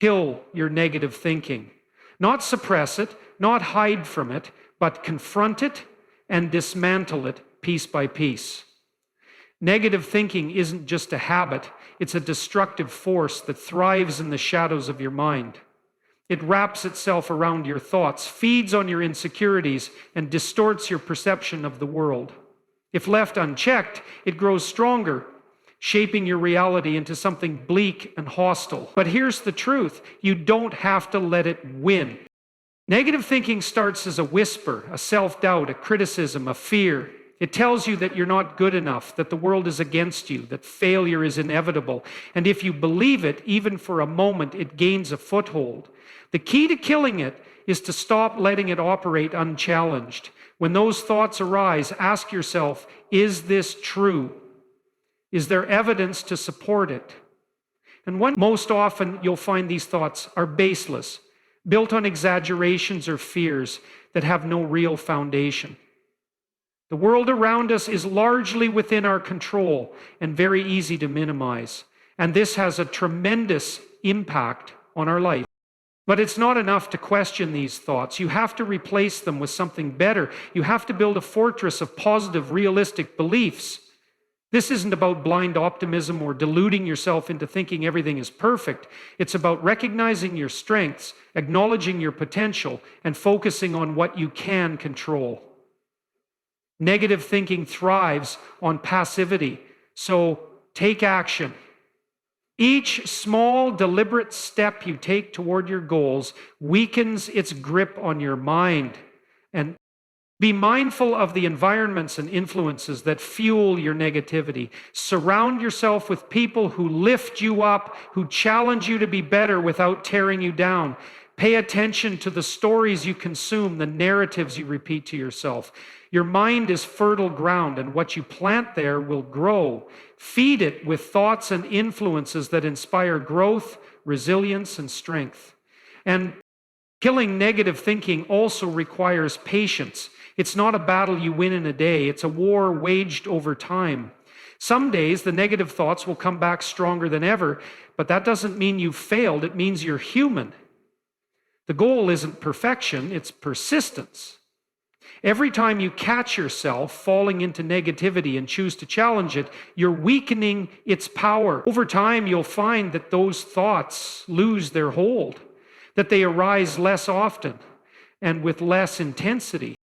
Kill your negative thinking. Not suppress it, not hide from it, but confront it and dismantle it piece by piece. Negative thinking isn't just a habit, it's a destructive force that thrives in the shadows of your mind. It wraps itself around your thoughts, feeds on your insecurities, and distorts your perception of the world. If left unchecked, it grows stronger, shaping your reality into something bleak and hostile. But here's the truth: you don't have to let it win. Negative thinking starts as a whisper, a self-doubt, a criticism, a fear. It tells you that you're not good enough, that the world is against you, that failure is inevitable. And if you believe it, even for a moment, it gains a foothold. The key to killing it is to stop letting it operate unchallenged. When those thoughts arise, ask yourself, is this true? Is there evidence to support it? And most often you'll find these thoughts are baseless, built on exaggerations or fears that have no real foundation. The world around us is largely within our control and very easy to minimize. And this has a tremendous impact on our life. But it's not enough to question these thoughts. You have to replace them with something better. You have to build a fortress of positive, realistic beliefs. This isn't about blind optimism or deluding yourself into thinking everything is perfect. It's about recognizing your strengths, acknowledging your potential, and focusing on what you can control. Negative thinking thrives on passivity, so take action. Each small, deliberate step you take toward your goals weakens its grip on your mind. And be mindful of the environments and influences that fuel your negativity. Surround yourself with people who lift you up, who challenge you to be better without tearing you down. Pay attention to the stories you consume, the narratives you repeat to yourself. Your mind is fertile ground, and what you plant there will grow. Feed it with thoughts and influences that inspire growth, resilience, and strength. And killing negative thinking also requires patience. It's not a battle you win in a day. It's a war waged over time. Some days the negative thoughts will come back stronger than ever, but that doesn't mean you've failed. It means you're human. The goal isn't perfection, it's persistence. Every time you catch yourself falling into negativity and choose to challenge it, you're weakening its power. Over time, you'll find that those thoughts lose their hold, that they arise less often and with less intensity.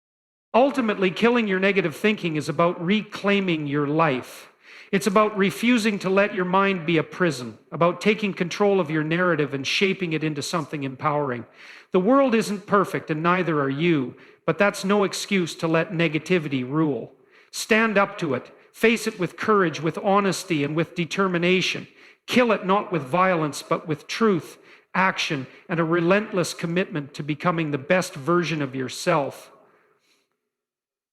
Ultimately, killing your negative thinking is about reclaiming your life. It's about refusing to let your mind be a prison, about taking control of your narrative and shaping it into something empowering. The world isn't perfect, and neither are you, but that's no excuse to let negativity rule. Stand up to it. Face it with courage, with honesty, and with determination. Kill it not with violence, but with truth, action, and a relentless commitment to becoming the best version of yourself.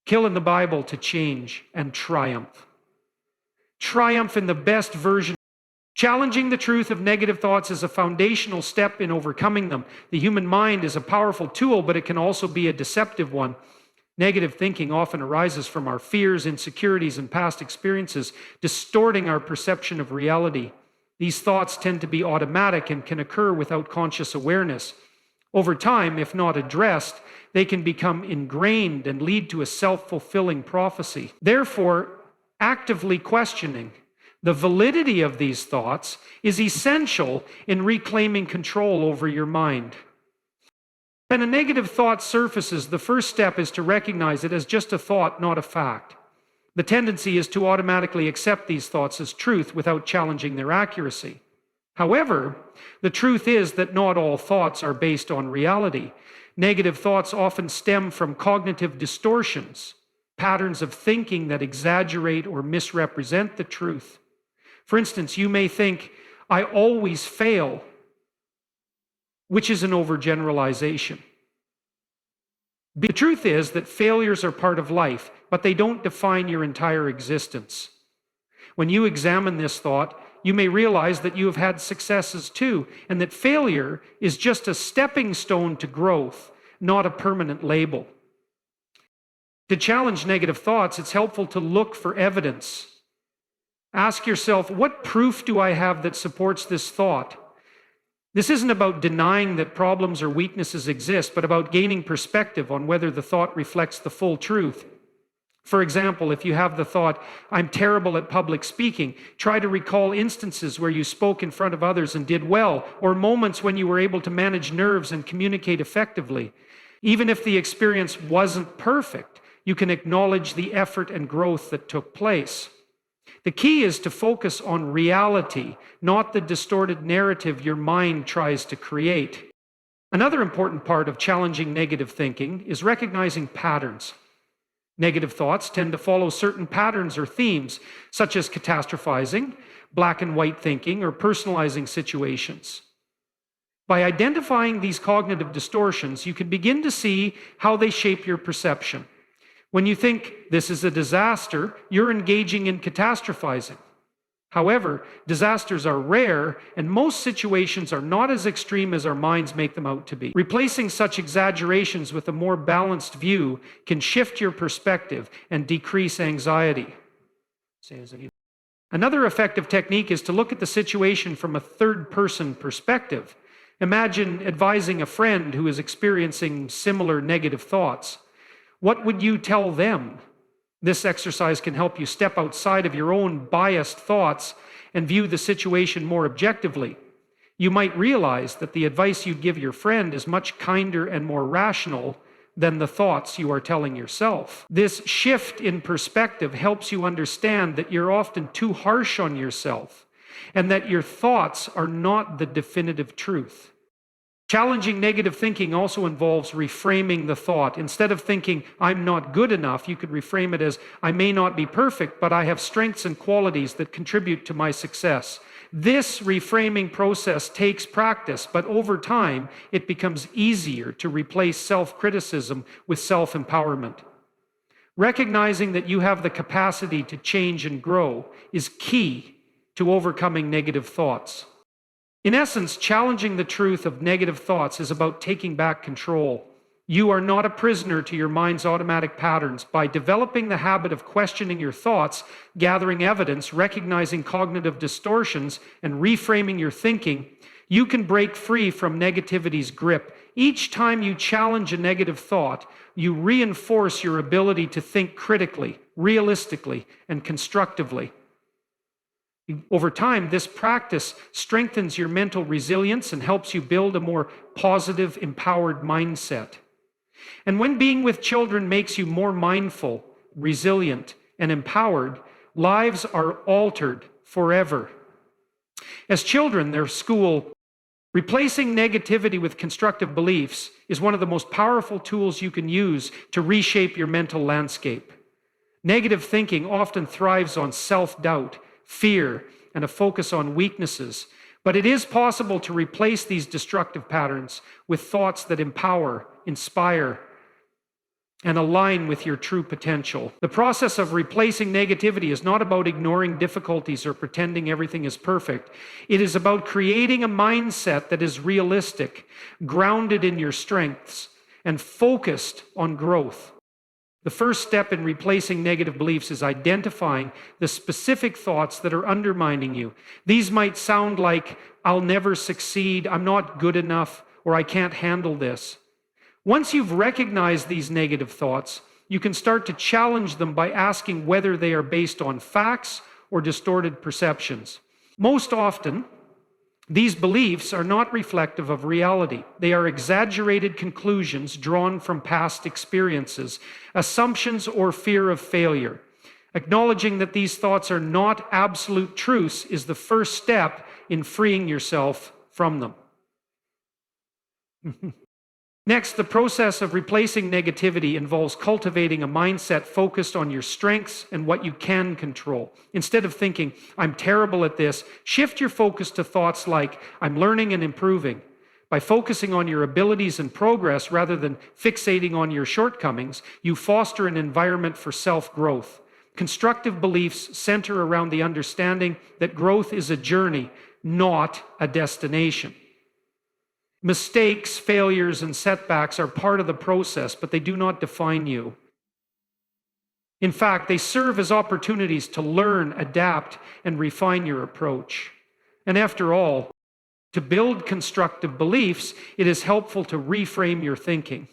Kill in the Bible to change and triumph. Triumph in the best version. Challenging the truth of negative thoughts is a foundational step in overcoming them. The human mind is a powerful tool, but it can also be a deceptive one. Negative thinking often arises from our fears, insecurities, and past experiences, distorting our perception of reality. These thoughts tend to be automatic and can occur without conscious awareness. Over time, if not addressed, they can become ingrained and lead to a self-fulfilling prophecy. Therefore, actively questioning the validity of these thoughts is essential in reclaiming control over your mind. When a negative thought surfaces, the first step is to recognize it as just a thought, not a fact. The tendency is to automatically accept these thoughts as truth without challenging their accuracy. However, the truth is that not all thoughts are based on reality. Negative thoughts often stem from cognitive distortions, patterns of thinking that exaggerate or misrepresent the truth. For instance, you may think, I always fail, which is an overgeneralization. The truth is that failures are part of life, but they don't define your entire existence. When you examine this thought, you may realize that you have had successes too, and that failure is just a stepping stone to growth, not a permanent label. To challenge negative thoughts, it's helpful to look for evidence. Ask yourself, what proof do I have that supports this thought? This isn't about denying that problems or weaknesses exist, but about gaining perspective on whether the thought reflects the full truth. For example, if you have the thought, I'm terrible at public speaking, try to recall instances where you spoke in front of others and did well, or moments when you were able to manage nerves and communicate effectively. Even if the experience wasn't perfect, you can acknowledge the effort and growth that took place. The key is to focus on reality, not the distorted narrative your mind tries to create. Another important part of challenging negative thinking is recognizing patterns. Negative thoughts tend to follow certain patterns or themes, such as catastrophizing, black and white thinking, or personalizing situations. By identifying these cognitive distortions, you can begin to see how they shape your perception. When you think this is a disaster, you're engaging in catastrophizing. However, disasters are rare, and most situations are not as extreme as our minds make them out to be. Replacing such exaggerations with a more balanced view can shift your perspective and decrease anxiety. Another effective technique is to look at the situation from a third-person perspective. Imagine advising a friend who is experiencing similar negative thoughts. What would you tell them? This exercise can help you step outside of your own biased thoughts and view the situation more objectively. You might realize that the advice you'd give your friend is much kinder and more rational than the thoughts you are telling yourself. This shift in perspective helps you understand that you're often too harsh on yourself and that your thoughts are not the definitive truth. Challenging negative thinking also involves reframing the thought. Instead of thinking, I'm not good enough, you could reframe it as, I may not be perfect, but I have strengths and qualities that contribute to my success. This reframing process takes practice, but over time, it becomes easier to replace self-criticism with self-empowerment. Recognizing that you have the capacity to change and grow is key to overcoming negative thoughts. In essence, challenging the truth of negative thoughts is about taking back control. You are not a prisoner to your mind's automatic patterns. By developing the habit of questioning your thoughts, gathering evidence, recognizing cognitive distortions, and reframing your thinking, you can break free from negativity's grip. Each time you challenge a negative thought, you reinforce your ability to think critically, realistically, and constructively. Over time, this practice strengthens your mental resilience and helps you build a more positive, empowered mindset. And when being with children makes you more mindful, resilient, and empowered, lives are altered forever. As children, their school, replacing negativity with constructive beliefs is one of the most powerful tools you can use to reshape your mental landscape. Negative thinking often thrives on self-doubt, fear, and a focus on weaknesses. But it is possible to replace these destructive patterns with thoughts that empower, inspire, and align with your true potential. The process of replacing negativity is not about ignoring difficulties or pretending everything is perfect. It is about creating a mindset that is realistic, grounded in your strengths, and focused on growth. The first step in replacing negative beliefs is identifying the specific thoughts that are undermining you. These might sound like, I'll never succeed, I'm not good enough, or I can't handle this. Once you've recognized these negative thoughts, you can start to challenge them by asking whether they are based on facts or distorted perceptions. Most often, these beliefs are not reflective of reality. They are exaggerated conclusions drawn from past experiences, assumptions, or fear of failure. Acknowledging that these thoughts are not absolute truths is the first step in freeing yourself from them. Next, the process of replacing negativity involves cultivating a mindset focused on your strengths and what you can control. Instead of thinking, I'm terrible at this, shift your focus to thoughts like, I'm learning and improving. By focusing on your abilities and progress rather than fixating on your shortcomings, you foster an environment for self-growth. Constructive beliefs center around the understanding that growth is a journey, not a destination. Mistakes, failures, and setbacks are part of the process, but they do not define you. In fact, they serve as opportunities to learn, adapt, and refine your approach. And after all, To build constructive beliefs, it is helpful to reframe your thinking.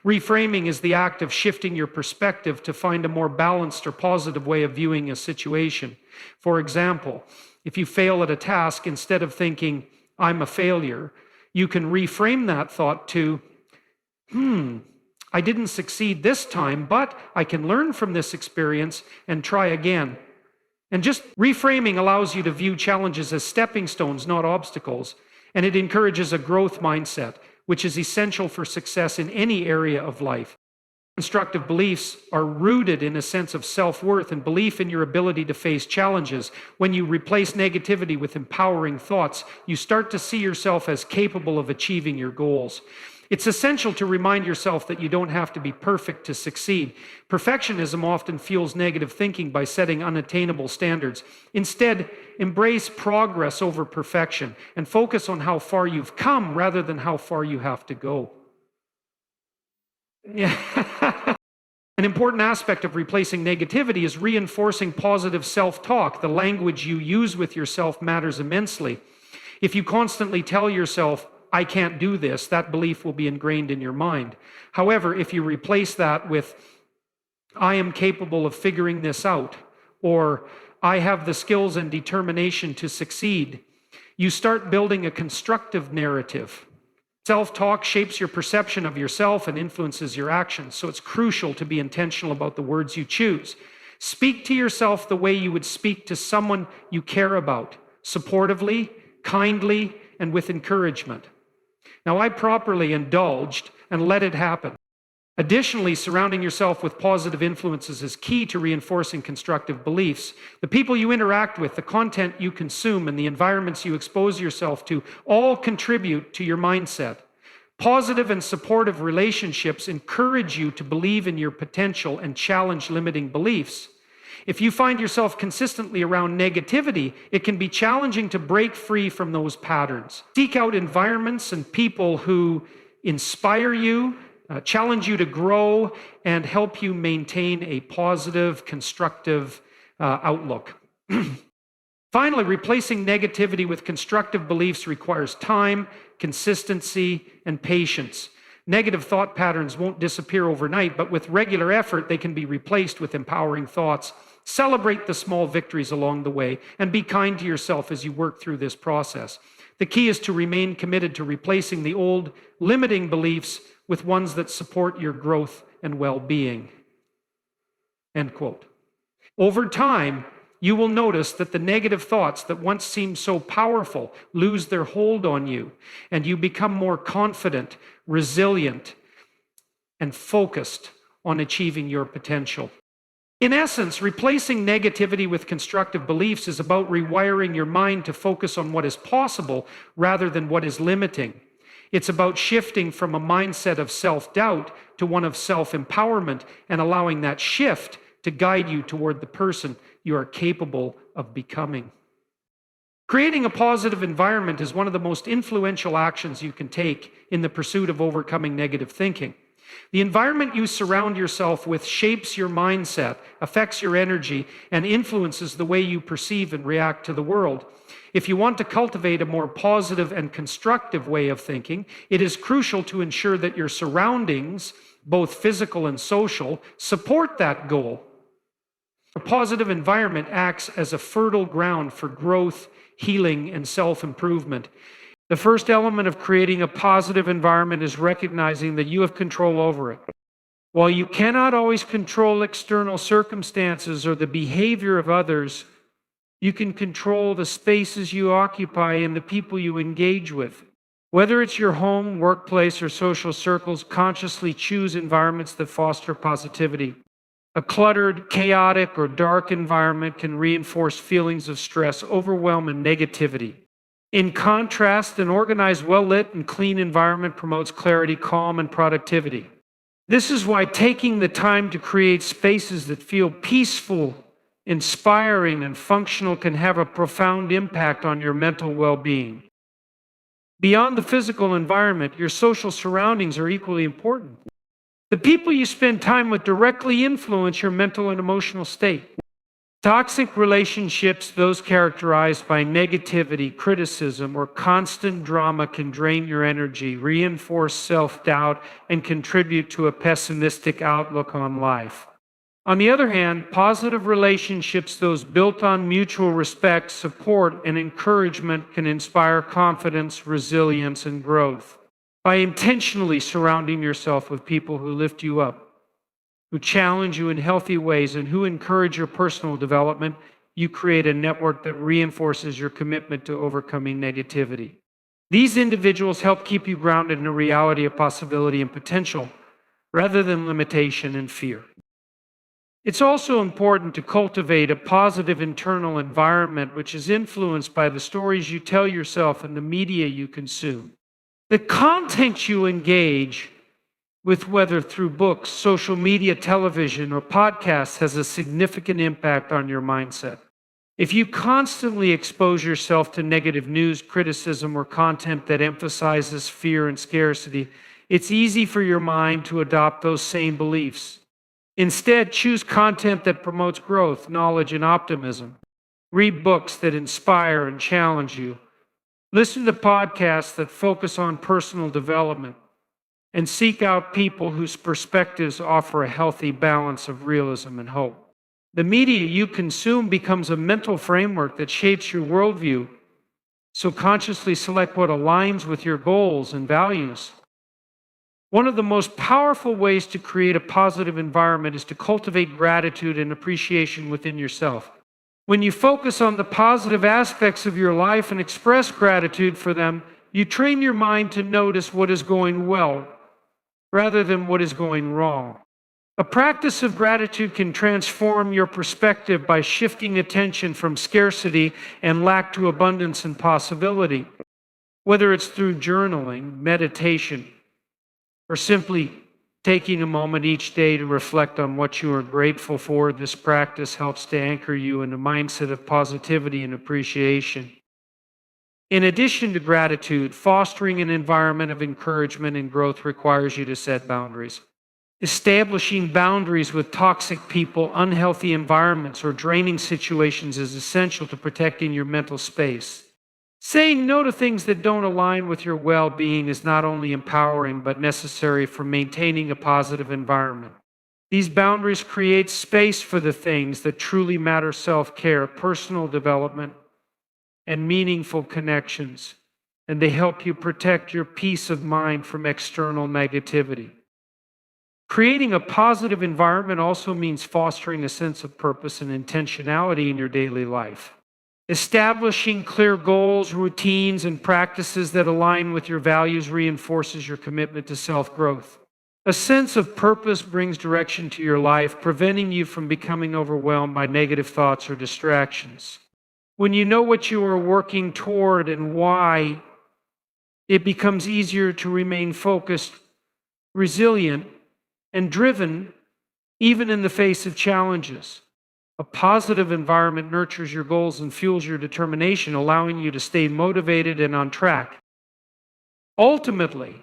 Reframing is the act of shifting your perspective to find a more balanced or positive way of viewing a situation. For example, if you fail at a task, instead of thinking, I'm a failure, you can reframe that thought to, I didn't succeed this time, but I can learn from this experience and try again. And just reframing allows you to view challenges as stepping stones, not obstacles, and it encourages a growth mindset, which is essential for success in any area of life. Constructive beliefs are rooted in a sense of self-worth and belief in your ability to face challenges. When you replace negativity with empowering thoughts, you start to see yourself as capable of achieving your goals. It's essential to remind yourself that you don't have to be perfect to succeed. Perfectionism often fuels negative thinking by setting unattainable standards. Instead, embrace progress over perfection and focus on how far you've come rather than how far you have to go. Yeah. An important aspect of replacing negativity is reinforcing positive self-talk. The language you use with yourself matters immensely. If you constantly tell yourself, I can't do this, that belief will be ingrained in your mind. However, if you replace that with, I am capable of figuring this out, or I have the skills and determination to succeed, you start building a constructive narrative. Self-talk shapes your perception of yourself and influences your actions, so it's crucial to be intentional about the words you choose. Speak to yourself the way you would speak to someone you care about, supportively, kindly, and with encouragement. Now, I properly indulged and let it happen. Additionally, surrounding yourself with positive influences is key to reinforcing constructive beliefs. The people you interact with, the content you consume, and the environments you expose yourself to all contribute to your mindset. Positive and supportive relationships encourage you to believe in your potential and challenge limiting beliefs. If you find yourself consistently around negativity, it can be challenging to break free from those patterns. Seek out environments and people who inspire you, challenge you to grow, and help you maintain a positive, constructive outlook. Finally, replacing negativity with constructive beliefs requires time, consistency, and patience. Negative thought patterns won't disappear overnight, but with regular effort, they can be replaced with empowering thoughts. Celebrate the small victories along the way, and be kind to yourself as you work through this process. The key is to remain committed to replacing the old, limiting beliefs with ones that support your growth and well-being. End quote. Over time, you will notice that the negative thoughts that once seemed so powerful lose their hold on you, and you become more confident, resilient, and focused on achieving your potential. In essence, replacing negativity with constructive beliefs is about rewiring your mind to focus on what is possible rather than what is limiting. It's about shifting from a mindset of self-doubt to one of self-empowerment and allowing that shift to guide you toward the person you are capable of becoming. Creating a positive environment is one of the most influential actions you can take in the pursuit of overcoming negative thinking. The environment you surround yourself with shapes your mindset, affects your energy, and influences the way you perceive and react to the world. If you want to cultivate a more positive and constructive way of thinking, it is crucial to ensure that your surroundings, both physical and social, support that goal. A positive environment acts as a fertile ground for growth, healing, and self-improvement. The first element of creating a positive environment is recognizing that you have control over it. While you cannot always control external circumstances or the behavior of others, you can control the spaces you occupy and the people you engage with. Whether it's your home, workplace, or social circles, consciously choose environments that foster positivity. A cluttered, chaotic, or dark environment can reinforce feelings of stress, overwhelm, and negativity. In contrast, an organized, well-lit, and clean environment promotes clarity, calm, and productivity. This is why taking the time to create spaces that feel peaceful, inspiring, and functional can have a profound impact on your mental well-being. Beyond the physical environment, your social surroundings are equally important. The people you spend time with directly influence your mental and emotional state. Toxic relationships, those characterized by negativity, criticism, or constant drama, can drain your energy, reinforce self-doubt, and contribute to a pessimistic outlook on life. On the other hand, positive relationships, those built on mutual respect, support, and encouragement, can inspire confidence, resilience, and growth. By intentionally surrounding yourself with people who lift you up, who challenge you in healthy ways, and who encourage your personal development, you create a network that reinforces your commitment to overcoming negativity. These individuals help keep you grounded in a reality of possibility and potential, rather than limitation and fear. It's also important to cultivate a positive internal environment which is influenced by the stories you tell yourself and the media you consume. The content you engage with, whether through books, social media, television, or podcasts, has a significant impact on your mindset. If you constantly expose yourself to negative news, criticism, or content that emphasizes fear and scarcity, it's easy for your mind to adopt those same beliefs. Instead, choose content that promotes growth, knowledge, and optimism. Read books that inspire and challenge you. Listen to podcasts that focus on personal development. And seek out people whose perspectives offer a healthy balance of realism and hope. The media you consume becomes a mental framework that shapes your worldview, so consciously select what aligns with your goals and values. One of the most powerful ways to create a positive environment is to cultivate gratitude and appreciation within yourself. When you focus on the positive aspects of your life and express gratitude for them, you train your mind to notice what is going well rather than what is going wrong. A practice of gratitude can transform your perspective by shifting attention from scarcity and lack to abundance and possibility. Whether it's through journaling, meditation, or simply taking a moment each day to reflect on what you are grateful for, this practice helps to anchor you in a mindset of positivity and appreciation. In addition to gratitude, fostering an environment of encouragement and growth requires you to set boundaries. Establishing boundaries with toxic people, unhealthy environments, or draining situations is essential to protecting your mental space. Saying no to things that don't align with your well-being is not only empowering but necessary for maintaining a positive environment. These boundaries create space for the things that truly matter: self-care, personal development, and meaningful connections, and they help you protect your peace of mind from external negativity. Creating a positive environment also means fostering a sense of purpose and intentionality in your daily life. Establishing clear goals, routines, and practices that align with your values reinforces your commitment to self-growth. A sense of purpose brings direction to your life, preventing you from becoming overwhelmed by negative thoughts or distractions. When you know what you are working toward and why, it becomes easier to remain focused, resilient, and driven, even in the face of challenges. A positive environment nurtures your goals and fuels your determination, allowing you to stay motivated and on track. Ultimately,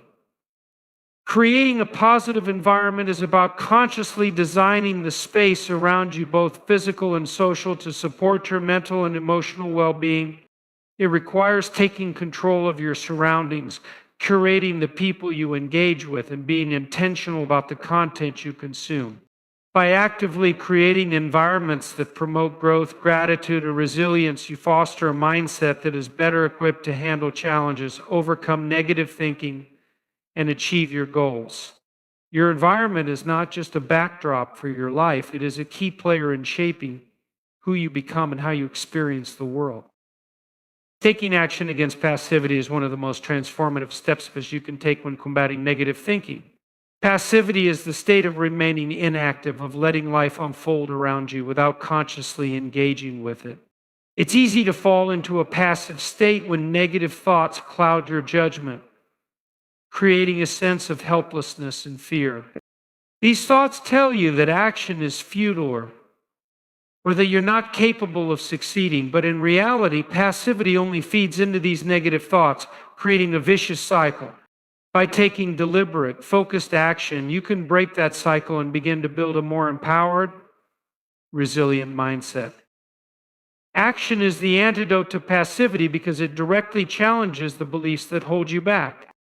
creating a positive environment is about consciously designing the space around you, both physical and social, to support your mental and emotional well-being. It requires taking control of your surroundings, curating the people you engage with, and being intentional about the content you consume. By actively creating environments that promote growth, gratitude, and resilience, you foster a mindset that is better equipped to handle challenges, overcome negative thinking, and achieve your goals. Your environment is not just a backdrop for your life, it is a key player in shaping who you become and how you experience the world. Taking action against passivity is one of the most transformative steps you can take when combating negative thinking. Passivity is the state of remaining inactive, of letting life unfold around you without consciously engaging with it. It's easy to fall into a passive state when negative thoughts cloud your judgment, creating a sense of helplessness and fear. These thoughts tell you that action is futile or that you're not capable of succeeding, but in reality, passivity only feeds into these negative thoughts, creating a vicious cycle. By taking deliberate, focused action, you can break that cycle and begin to build a more empowered, resilient mindset. Action is the antidote to passivity because it directly challenges the beliefs that hold you back.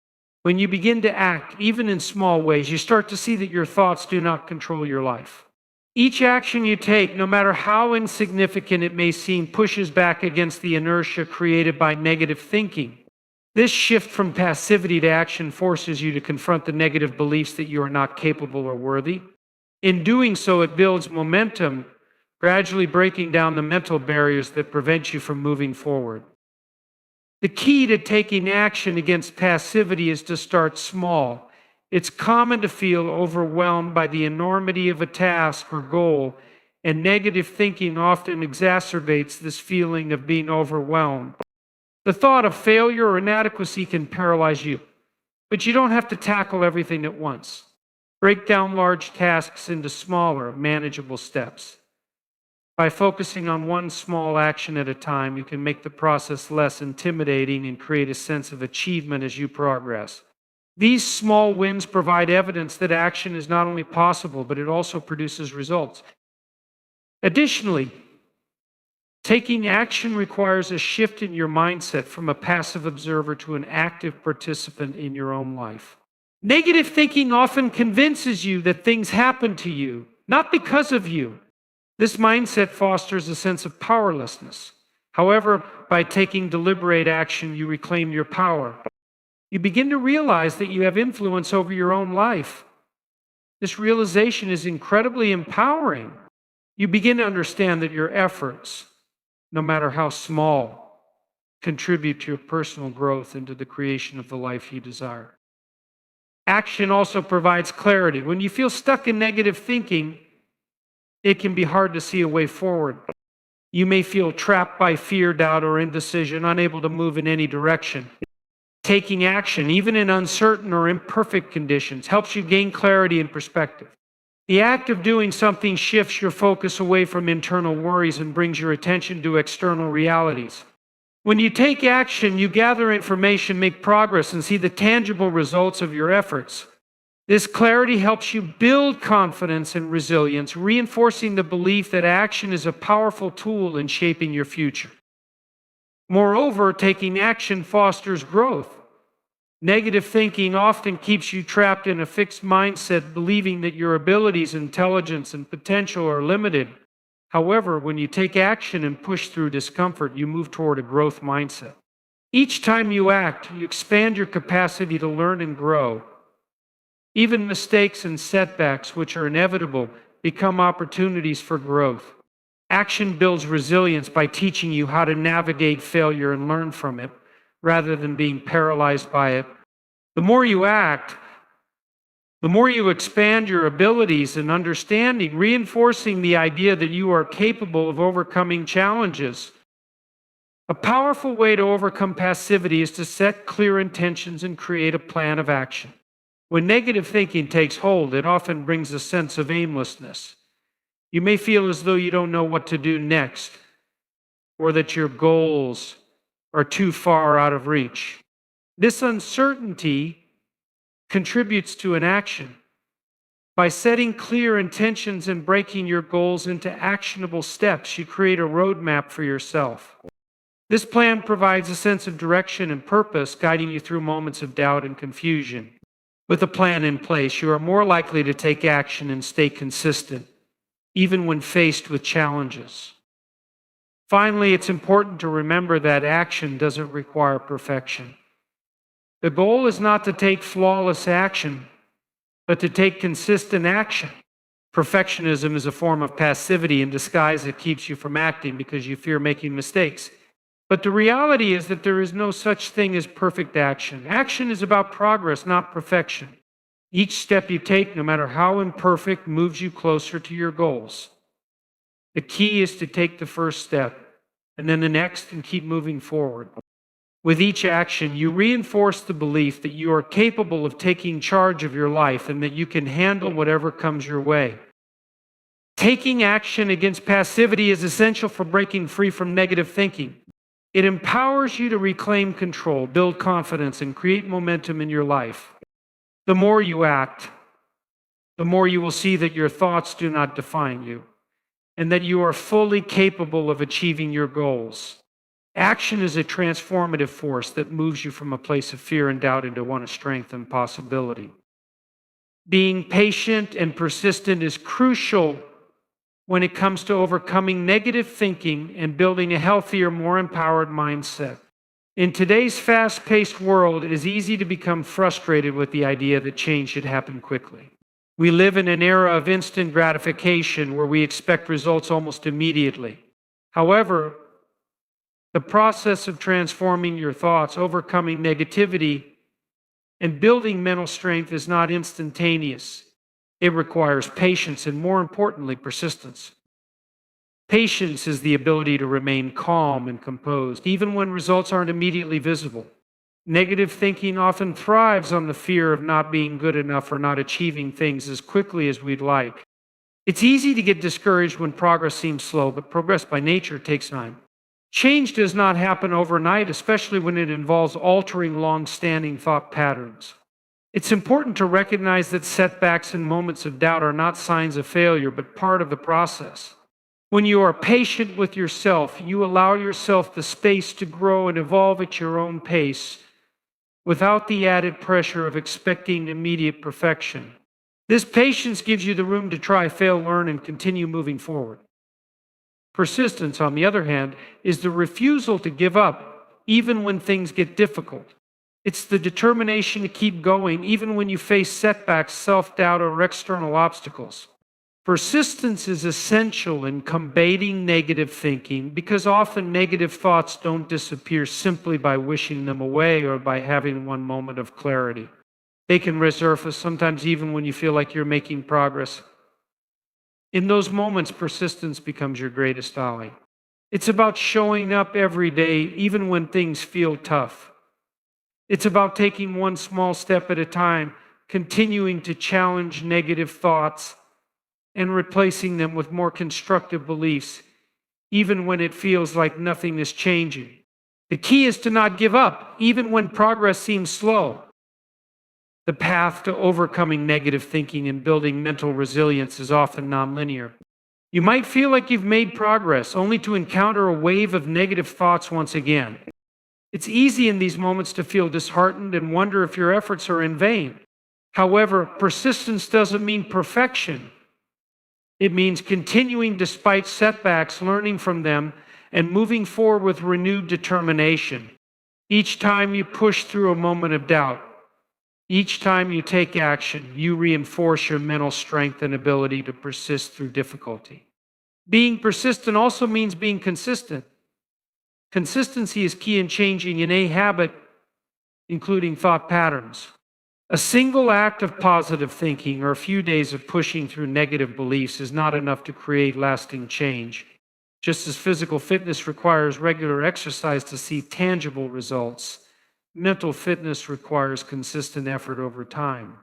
When you begin to act, even in small ways, you start to see that your thoughts do not control your life. Each action you take, no matter how insignificant it may seem, pushes back against the inertia created by negative thinking. This shift from passivity to action forces you to confront the negative beliefs that you are not capable or worthy. In doing so, it builds momentum, gradually breaking down the mental barriers that prevent you from moving forward. The key to taking action against passivity is to start small. It's common to feel overwhelmed by the enormity of a task or goal, and negative thinking often exacerbates this feeling of being overwhelmed. The thought of failure or inadequacy can paralyze you, but you don't have to tackle everything at once. Break down large tasks into smaller, manageable steps. By focusing on one small action at a time, you can make the process less intimidating and create a sense of achievement as you progress. These small wins provide evidence that action is not only possible, but it also produces results. Additionally, taking action requires a shift in your mindset from a passive observer to an active participant in your own life. Negative thinking often convinces you that things happen to you, not because of you. This mindset fosters a sense of powerlessness. However, by taking deliberate action, you reclaim your power. You begin to realize that you have influence over your own life. This realization is incredibly empowering. You begin to understand that your efforts, no matter how small, contribute to your personal growth and to the creation of the life you desire. Action also provides clarity. When you feel stuck in negative thinking, it can be hard to see a way forward. You may feel trapped by fear, doubt, or indecision, unable to move in any direction. Taking action, even in uncertain or imperfect conditions, helps you gain clarity and perspective. The act of doing something shifts your focus away from internal worries and brings your attention to external realities. When you take action, you gather information, make progress, and see the tangible results of your efforts. This clarity helps you build confidence and resilience, reinforcing the belief that action is a powerful tool in shaping your future. Moreover, taking action fosters growth. Negative thinking often keeps you trapped in a fixed mindset, believing that your abilities, intelligence, and potential are limited. However, when you take action and push through discomfort, you move toward a growth mindset. Each time you act, you expand your capacity to learn and grow. Even mistakes and setbacks, which are inevitable, become opportunities for growth. Action builds resilience by teaching you how to navigate failure and learn from it, rather than being paralyzed by it. The more you act, the more you expand your abilities and understanding, reinforcing the idea that you are capable of overcoming challenges. A powerful way to overcome passivity is to set clear intentions and create a plan of action. When negative thinking takes hold, it often brings a sense of aimlessness. You may feel as though you don't know what to do next, or that your goals are too far out of reach. This uncertainty contributes to an action. By setting clear intentions and breaking your goals into actionable steps, you create a roadmap for yourself. This plan provides a sense of direction and purpose, guiding you through moments of doubt and confusion. With a plan in place, you are more likely to take action and stay consistent, even when faced with challenges. Finally, it's important to remember that action doesn't require perfection. The goal is not to take flawless action, but to take consistent action. Perfectionism is a form of passivity in disguise that keeps you from acting because you fear making mistakes. But the reality is that there is no such thing as perfect action. Action is about progress, not perfection. Each step you take, no matter how imperfect, moves you closer to your goals. The key is to take the first step, and then the next, and keep moving forward. With each action, you reinforce the belief that you are capable of taking charge of your life and that you can handle whatever comes your way. Taking action against passivity is essential for breaking free from negative thinking. It empowers you to reclaim control, build confidence, and create momentum in your life. The more you act, the more you will see that your thoughts do not define you. and that you are fully capable of achieving your goals. Action is a transformative force that moves you from a place of fear and doubt into one of strength and possibility. Being patient and persistent is crucial when it comes to overcoming negative thinking and building a healthier, more empowered mindset. In today's fast-paced world, it is easy to become frustrated with the idea that change should happen quickly. We live in an era of instant gratification where we expect results almost immediately. However, the process of transforming your thoughts, overcoming negativity, and building mental strength is not instantaneous. It requires patience and, more importantly, persistence. Patience is the ability to remain calm and composed, even when results aren't immediately visible. Negative thinking often thrives on the fear of not being good enough or not achieving things as quickly as we'd like. It's easy to get discouraged when progress seems slow, but progress by nature takes time. Change does not happen overnight, especially when it involves altering long-standing thought patterns. It's important to recognize that setbacks and moments of doubt are not signs of failure, but part of the process. When you are patient with yourself, you allow yourself the space to grow and evolve at your own pace without the added pressure of expecting immediate perfection. This patience gives you the room to try, fail, learn, and continue moving forward. Persistence, on the other hand, is the refusal to give up even when things get difficult. It's the determination to keep going even when you face setbacks, self-doubt, or external obstacles. Persistence is essential in combating negative thinking because often negative thoughts don't disappear simply by wishing them away or by having one moment of clarity. They can resurface sometimes even when you feel like you're making progress. In those moments, persistence becomes your greatest ally. It's about showing up every day, even when things feel tough. It's about taking one small step at a time, continuing to challenge negative thoughts and replacing them with more constructive beliefs, even when it feels like nothing is changing. The key is to not give up, even when progress seems slow. The path to overcoming negative thinking and building mental resilience is often nonlinear. You might feel like you've made progress, only to encounter a wave of negative thoughts once again. It's easy in these moments to feel disheartened and wonder if your efforts are in vain. However, persistence doesn't mean perfection. It means continuing despite setbacks, learning from them, and moving forward with renewed determination. Each time you push through a moment of doubt, each time you take action, you reinforce your mental strength and ability to persist through difficulty. Being persistent also means being consistent. Consistency is key in changing any habit, including thought patterns. A single act of positive thinking or a few days of pushing through negative beliefs is not enough to create lasting change. Just as physical fitness requires regular exercise to see tangible results, mental fitness requires consistent effort over time.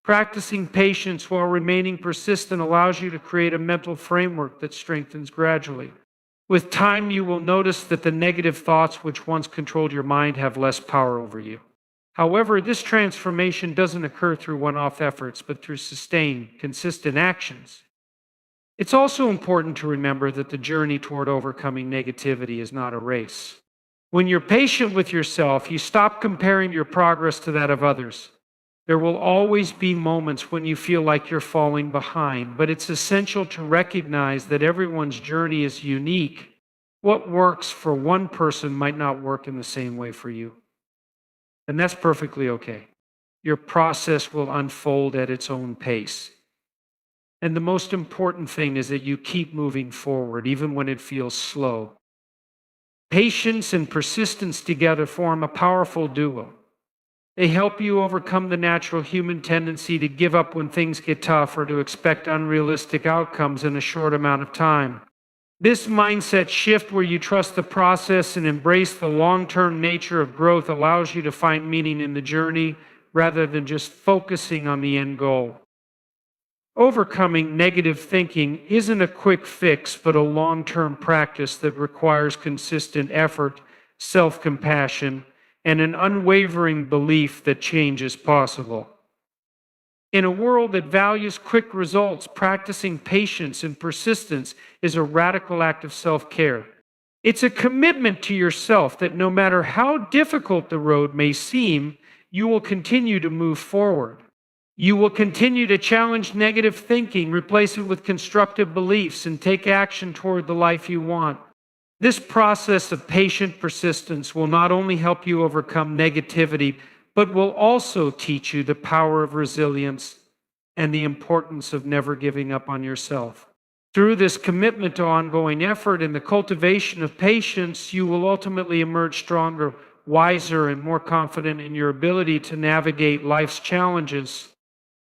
Practicing patience while remaining persistent allows you to create a mental framework that strengthens gradually. With time, you will notice that the negative thoughts which once controlled your mind have less power over you. However, this transformation doesn't occur through one-off efforts, but through sustained, consistent actions. It's also important to remember that the journey toward overcoming negativity is not a race. When you're patient with yourself, you stop comparing your progress to that of others. There will always be moments when you feel like you're falling behind, but it's essential to recognize that everyone's journey is unique. What works for one person might not work in the same way for you. And that's perfectly okay. Your process will unfold at its own pace. And the most important thing is that you keep moving forward, even when it feels slow. Patience and persistence together form a powerful duo. They help you overcome the natural human tendency to give up when things get tough or to expect unrealistic outcomes in a short amount of time. This mindset shift where you trust the process and embrace the long-term nature of growth allows you to find meaning in the journey rather than just focusing on the end goal. Overcoming negative thinking isn't a quick fix, but a long-term practice that requires consistent effort, self-compassion, and an unwavering belief that change is possible. In a world that values quick results, practicing patience and persistence is a radical act of self-care. It's a commitment to yourself that no matter how difficult the road may seem, you will continue to move forward. You will continue to challenge negative thinking, replace it with constructive beliefs, and take action toward the life you want. This process of patient persistence will not only help you overcome negativity, but will also teach you the power of resilience and the importance of never giving up on yourself. Through this commitment to ongoing effort and the cultivation of patience, you will ultimately emerge stronger, wiser, and more confident in your ability to navigate life's challenges.